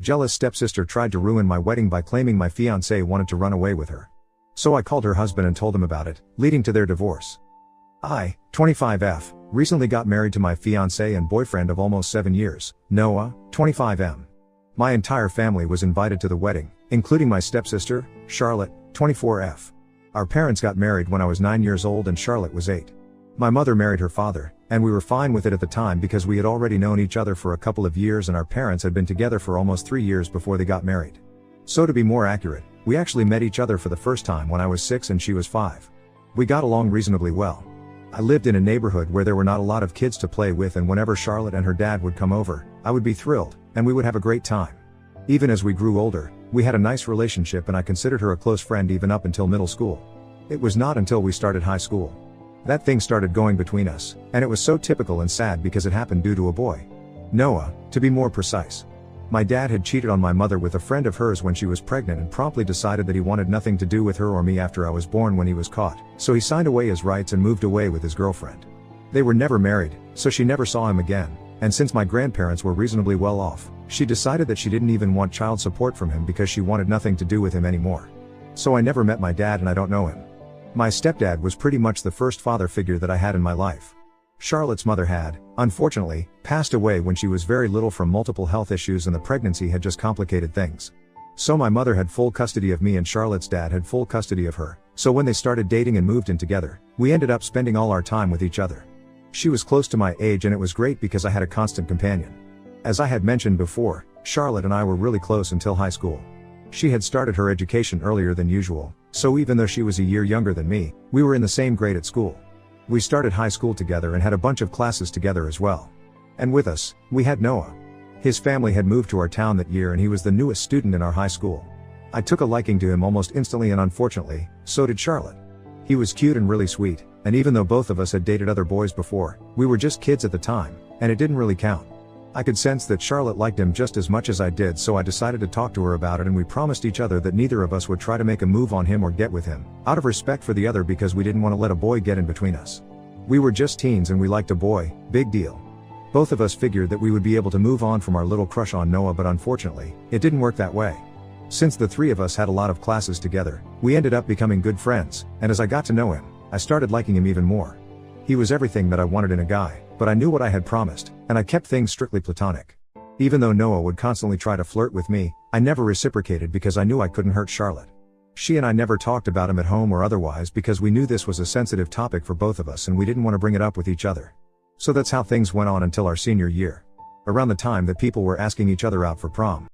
Jealous stepsister tried to ruin my wedding by claiming my fiance wanted to run away with her. So I called her husband and told him about it, leading to their divorce. I, 25F, recently got married to my fiance and boyfriend of almost 7 years, Noah, 25M. My entire family was invited to the wedding, including my stepsister, Charlotte, 24F. Our parents got married when I was 9 years old and Charlotte was 8. My mother married her father, and we were fine with it at the time because we had already known each other for a couple of years and our parents had been together for almost 3 years before they got married. So to be more accurate, we actually met each other for the first time when I was 6 and she was 5. We got along reasonably well. I lived in a neighborhood where there were not a lot of kids to play with, and whenever Charlotte and her dad would come over, I would be thrilled, and we would have a great time. Even as we grew older, we had a nice relationship and I considered her a close friend even up until middle school. It was not until we started high school that things started going between us, and it was so typical and sad because it happened due to a boy. Noah, to be more precise. My dad had cheated on my mother with a friend of hers when she was pregnant and promptly decided that he wanted nothing to do with her or me after I was born when he was caught, so he signed away his rights and moved away with his girlfriend. They were never married, so she never saw him again, and since my grandparents were reasonably well off, she decided that she didn't even want child support from him because she wanted nothing to do with him anymore. So I never met my dad and I don't know him. My stepdad was pretty much the first father figure that I had in my life. Charlotte's mother had, unfortunately, passed away when she was very little from multiple health issues and the pregnancy had just complicated things. So my mother had full custody of me and Charlotte's dad had full custody of her, so when they started dating and moved in together, we ended up spending all our time with each other. She was close to my age and it was great because I had a constant companion. As I had mentioned before, Charlotte and I were really close until high school. She had started her education earlier than usual, so even though she was a year younger than me, we were in the same grade at school. We started high school together and had a bunch of classes together as well. And with us, we had Noah. His family had moved to our town that year and he was the newest student in our high school. I took a liking to him almost instantly and unfortunately, so did Charlotte. He was cute and really sweet, and even though both of us had dated other boys before, we were just kids at the time, and it didn't really count. I could sense that Charlotte liked him just as much as I did, so I decided to talk to her about it and we promised each other that neither of us would try to make a move on him or get with him, out of respect for the other because we didn't want to let a boy get in between us. We were just teens and we liked a boy, big deal. Both of us figured that we would be able to move on from our little crush on Noah, but unfortunately, it didn't work that way. Since the three of us had a lot of classes together, we ended up becoming good friends, and as I got to know him, I started liking him even more. He was everything that I wanted in a guy, but I knew what I had promised, and I kept things strictly platonic. Even though Noah would constantly try to flirt with me, I never reciprocated because I knew I couldn't hurt Charlotte. She and I never talked about him at home or otherwise because we knew this was a sensitive topic for both of us and we didn't want to bring it up with each other. So that's how things went on until our senior year. Around the time that people were asking each other out for prom.